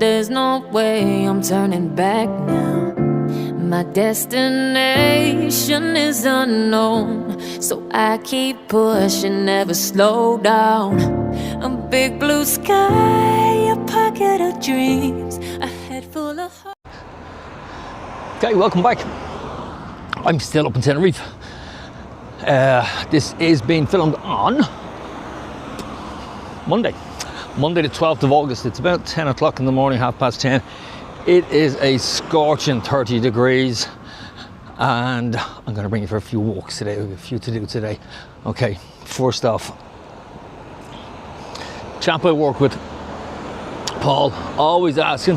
there's no way I'm turning back now. My destination is unknown, so I keep pushing, never slow down. A big blue sky, a pocket of dreams, a head full of hope. Okay, welcome back. I'm still up in Tenerife. This is being filmed on Monday the 12th of August. It's about 10 o'clock in the morning, 10:30. It is a scorching 30 degrees, and I'm going to bring you for a few walks today. We have a few to do today. Okay, first off, chap I work with, Paul, always asking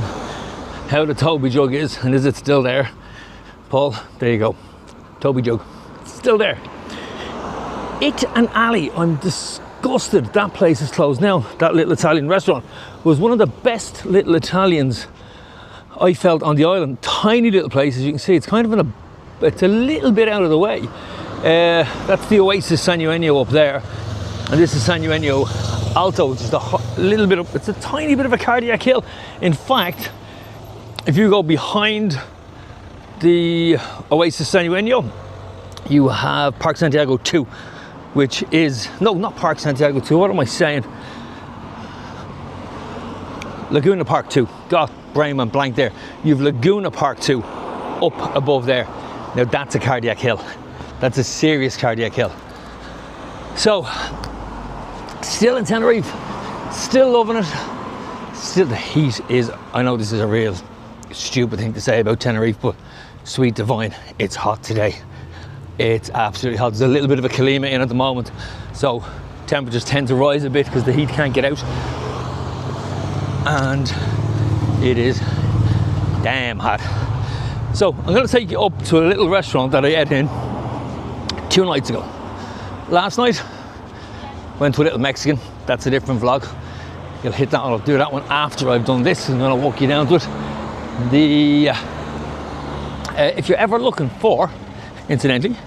how the Toby jug is and is it still there. Paul, there you go, Toby jug, it's still there. It and Ali, I'm disgusted that place is closed now. That little Italian restaurant was one of the best little Italians I felt on the island. Tiny little place, as you can see. It's kind of it's a little bit out of the way. That's the Oasis San Eugenio up there, and this is San Eugenio Alto, which is it's a tiny bit of a cardiac hill. In fact, if you go behind the Oasis San Eugenio, you have Park Santiago 2, which is, no, not Park Santiago 2, what am I saying? Laguna Park 2, God, brain went blank there. You've Laguna Park 2 up above there. Now that's a cardiac hill. That's a serious cardiac hill. So, still in Tenerife, still loving it. Still, the heat is, I know this is a real stupid thing to say about Tenerife, but sweet divine, it's hot today. It's absolutely hot. There's a little bit of a Kalima in at the moment, so temperatures tend to rise a bit because the heat can't get out. And it is damn hot. So I'm going to take you up to a little restaurant that I ate in 2 nights ago. Last night, went to a little Mexican. That's a different vlog. You'll hit that one. I'll do that one after I've done this. I'm going to walk you down to it. If you're ever looking for, incidentally,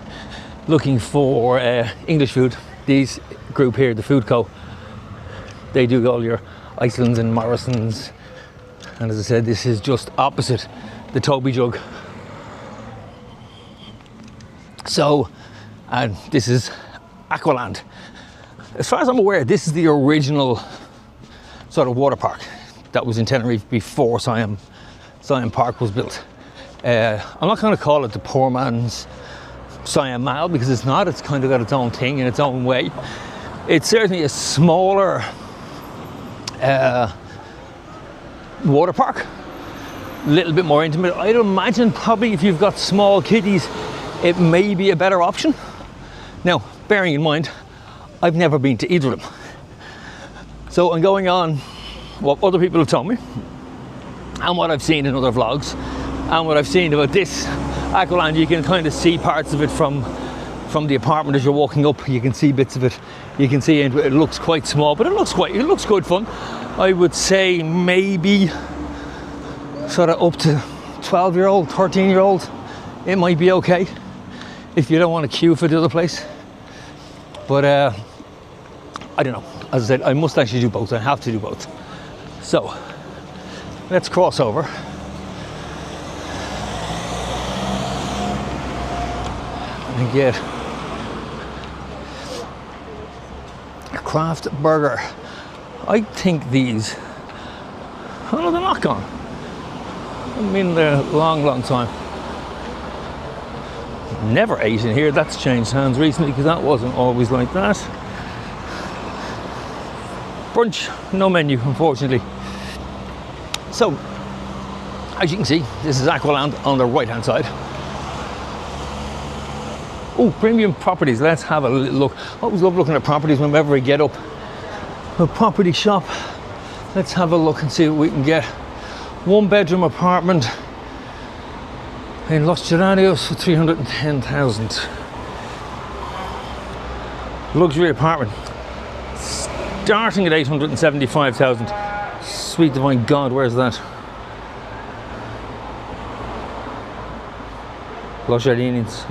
looking for English food, these group here, the Food Co, they do all your Icelands and Morrisons, and as I said, this is just opposite the Toby jug. So, and this is Aqualand. As far as I'm aware, this is the original sort of water park that was in Tenerife before Siam Park was built. I'm not going to call it the poor man's Siam Mall, because it's not. It's kind of got its own thing in its own way. It's certainly a smaller water park, a little bit more intimate. I'd imagine probably if you've got small kiddies, it may be a better option. Now, bearing in mind, I've never been to either of them. So I'm going on what other people have told me, and what I've seen in other vlogs, and what I've seen about this Aqualand. You can kind of see parts of it from the apartment as you're walking up. You can see bits of it. You can see into it. It looks quite small, but it looks good fun. I would say maybe sort of up to 12-year-old, 13-year-old, it might be okay if you don't want to queue for the other place. But I don't know. As I said, I must actually do both. I have to do both. So let's cross over and get a craft burger. I think these, oh no, they're not gone. I haven't been there a long time. Never ate in here. That's changed hands recently, because that wasn't always like that. Brunch, no menu, unfortunately. So, as you can see, this is Aqualand on the right hand side. Oh, premium properties. Let's have a little look. I always love looking at properties whenever I get up. A property shop. Let's have a look and see what we can get. 1-bedroom apartment in Los Geranios for 310,000. Luxury apartment starting at 875,000. Sweet divine God, where's that? Los Jardins,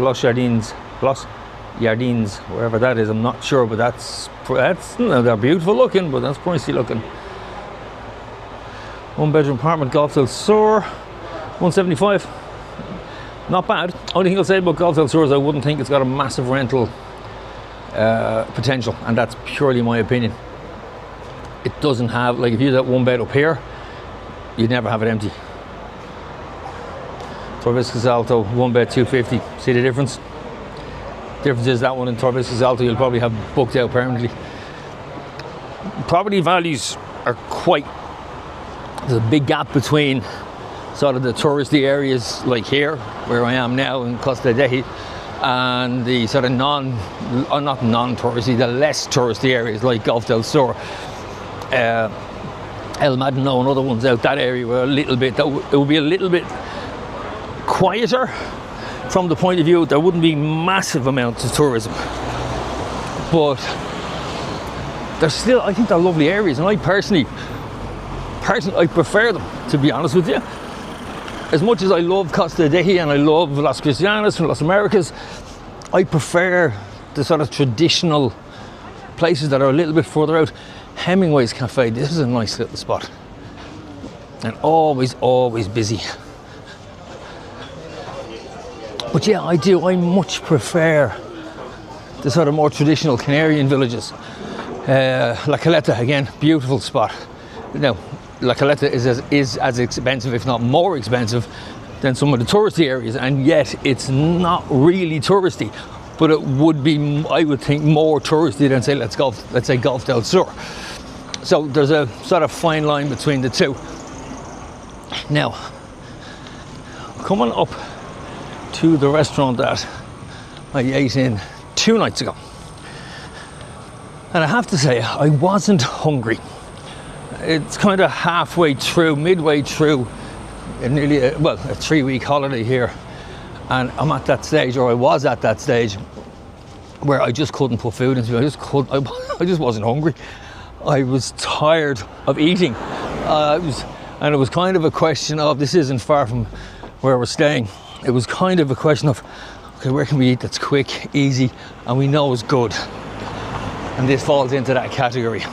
wherever that is, I'm not sure, but that's no, they're beautiful looking, but that's pricey looking. One bedroom apartment, Golf del Sur, 175. Not bad. Only thing I'll say about Golf del Sur is I wouldn't think it's got a massive rental potential, and that's purely my opinion. It doesn't have, like if you had that one bed up here, you'd never have it empty. Torviscus Alto, one bed, 250. See the difference? Difference is that one in Torviscus Alto you'll probably have booked out permanently. Property values are quite, there's a big gap between sort of the touristy areas like here, where I am now in Costa Dehi, and the sort of not non-touristy, the less touristy areas like Golf del Sur, El Madino and other ones out that area were a little bit, it would be a little bit quieter from the point of view there wouldn't be massive amounts of tourism, but they're still, I think they're lovely areas, and I personally I prefer them, to be honest with you. As much as I love Costa Dehi and I love Las Cristianas and Las Americas, I prefer the sort of traditional places that are a little bit further out. Hemingway's Cafe, this is a nice little spot, and always busy. But yeah, I much prefer the sort of more traditional Canarian villages. La Caleta, again, beautiful spot. Now, La Caleta is as expensive, if not more expensive, than some of the touristy areas, and yet it's not really touristy, but it would be, I would think, more touristy than say, let's say Golf del Sur. So there's a sort of fine line between the two. Now, coming up to the restaurant that I ate in 2 nights ago, and I have to say I wasn't hungry. It's kind of midway through a 3-week holiday here, and I'm at that stage, or I was at that stage, where I just couldn't put food into me. I just wasn't hungry. I was tired of eating, and it was kind of a question of, this isn't far from where we're staying, it was kind of a question of, okay, where can we eat that's quick, easy, and we know is good? And this falls into that category.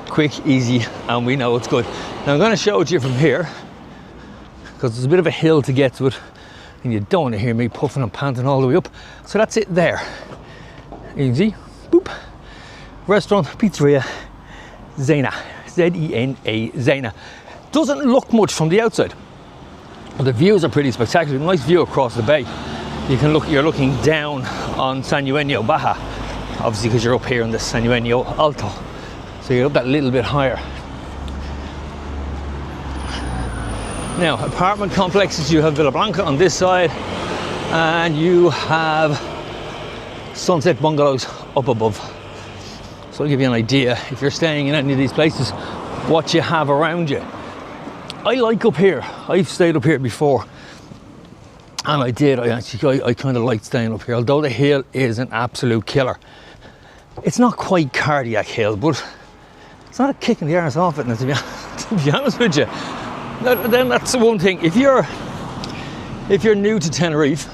Quick, easy, and we know it's good. Now I'm going to show it to you from here, because there's a bit of a hill to get to it, and you don't want to hear me puffing and panting all the way up. So that's it there. Easy. Boop. Restaurant, pizzeria, Zena. Z-E-N-A, Zena. Doesn't look much from the outside, but the views are pretty spectacular. Nice view across the bay. You're looking down on San Eugenio Baja, obviously because you're up here in the San Eugenio Alto. So you're up that little bit higher. Now, apartment complexes, you have Villa Blanca on this side, and you have sunset bungalows up above. So I'll give you an idea, if you're staying in any of these places, what you have around you. I like up here. I've stayed up here before, and I kind of liked staying up here, although the hill is an absolute killer. It's not quite cardiac hill, but it's not a kick in the arse off it, to be honest with you. Then that's the one thing. If you're new to Tenerife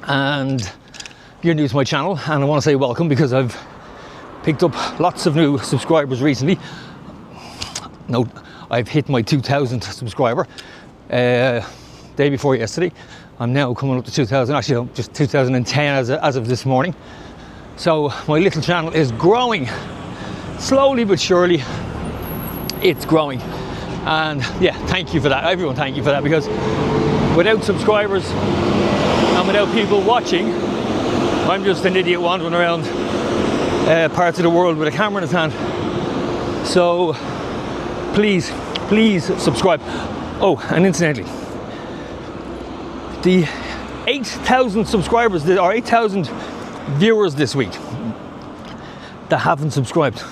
and you're new to my channel, and I want to say welcome, because I've picked up lots of new subscribers recently. No, I've hit my 2,000th subscriber day before yesterday. I'm now coming up to 2,000, actually just 2010 as of this morning. So my little channel is growing, slowly but surely. It's growing, and yeah, thank you for that, everyone. Thank you for that, because without subscribers and without people watching, I'm just an idiot wandering around parts of the world with a camera in his hand. So please subscribe. Oh, and incidentally, the 8,000 subscribers, or 8,000 viewers this week that haven't subscribed,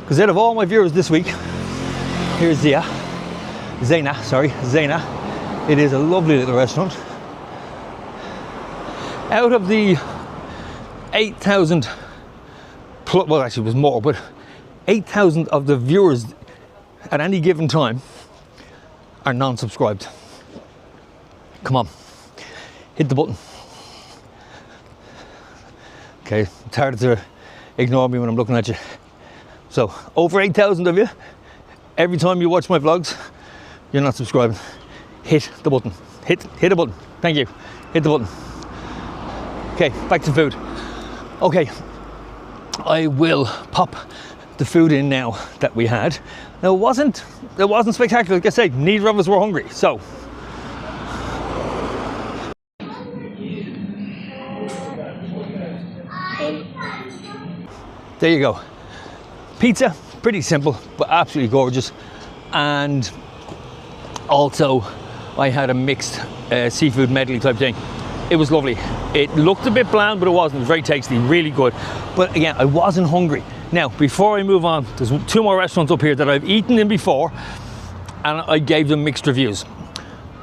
because out of all my viewers this week, here's Zena. It is a lovely little restaurant. Out of the 8,000 plus, well actually it was more, but 8,000 of the viewers at any given time are non-subscribed. Come on, hit the button. Okay, it's hard to ignore me when I'm looking at you. So over 8,000 of you, every time you watch my vlogs, you're not subscribing, hit the button. Hit the button. Thank you. Hit the button. Okay, back to food. Okay, I will pop the food in now that we had. Now it wasn't spectacular. Like I say, neither of us were hungry. So there you go. Pizza, pretty simple, but absolutely gorgeous. And also, I had a mixed seafood medley type thing. It was lovely. It looked a bit bland, but it wasn't. It was very tasty, really good. But again, I wasn't hungry. Now, before I move on, there's 2 more restaurants up here that I've eaten in before, and I gave them mixed reviews.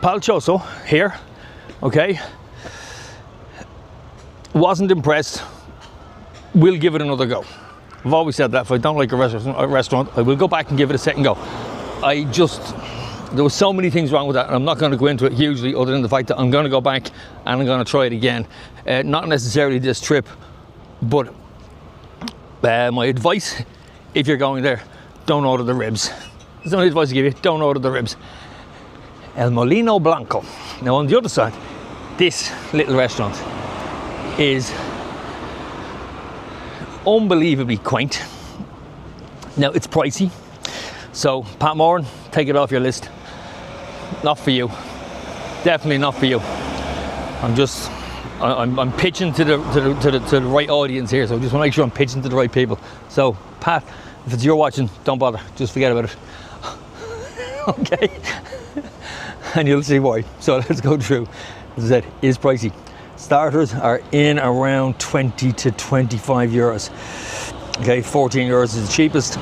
Palchoso here, okay, wasn't impressed. We'll give it another go. I've always said that if I don't like a restaurant, I will go back and give it a second go. There were so many things wrong with that, and I'm not going to go into it hugely other than the fact that I'm going to go back and I'm going to try it again. Not necessarily this trip, but my advice, if you're going there, don't order the ribs. That's the only advice I give you, don't order the ribs. El Molino Blanco. Now on the other side, this little restaurant is unbelievably quaint. Now it's pricey, so Pat Moran, take it off your list. Not for you. Definitely not for you. I'm pitching to the right audience here, so I just want to make sure I'm pitching to the right people. So Pat, if it's you're watching, don't bother. Just forget about it. Okay. And you'll see why. So let's go through. As I said, it is pricey. Starters are in around 20 to 25 euros. Okay, 14 euros is the cheapest.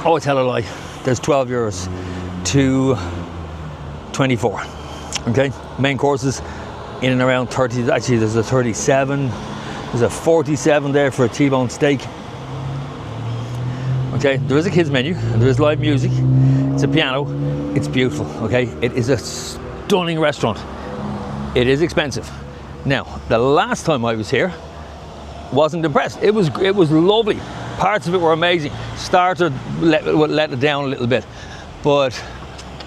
Oh, tell a lie. There's 12 euros to 24. Okay, main courses in and around 30. Actually, there's a 37. There's a 47 there for a T-bone steak. Okay, there is a kids menu. There is live music. It's a piano. It's beautiful. Okay, it is a stunning restaurant. It is expensive. Now, the last time I was here, wasn't impressed. It was lovely. Parts of it were amazing. Starter let it down a little bit, but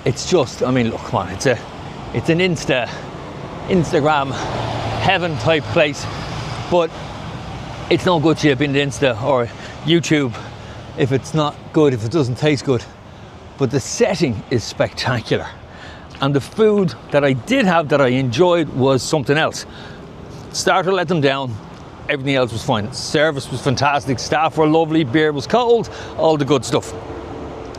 it's just, I mean, look, come on, it's an Instagram heaven type place, but it's no good to you being Insta or YouTube if it's not good, if it doesn't taste good. But the setting is spectacular, and the food that I did have that I enjoyed was something else. Starter let them down. Everything else was fine. Service was fantastic. Staff were lovely. Beer was cold. All the good stuff.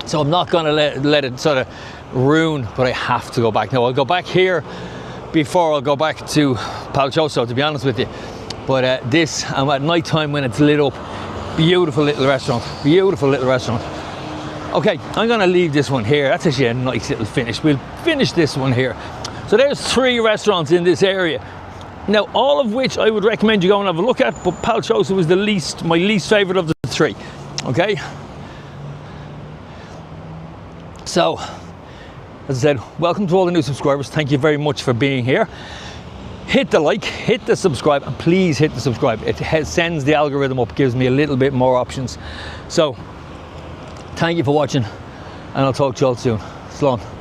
So I'm not going to let it sort of ruin, but I have to go back. Now I'll go back here before I'll go back to Palchoso, to be honest with you. But this, I'm at night time when it's lit up. Beautiful little restaurant. Beautiful little restaurant. Okay, I'm going to leave this one here. That's actually a nice little finish. We'll finish this one here. So there's 3 restaurants in this area. Now, all of which I would recommend you go and have a look at, but Palchoso was my least favourite of the 3, okay? So, as I said, welcome to all the new subscribers. Thank you very much for being here. Hit the like, hit the subscribe, and please hit the subscribe. It sends the algorithm up, gives me a little bit more options. So, thank you for watching, and I'll talk to you all soon. Slán.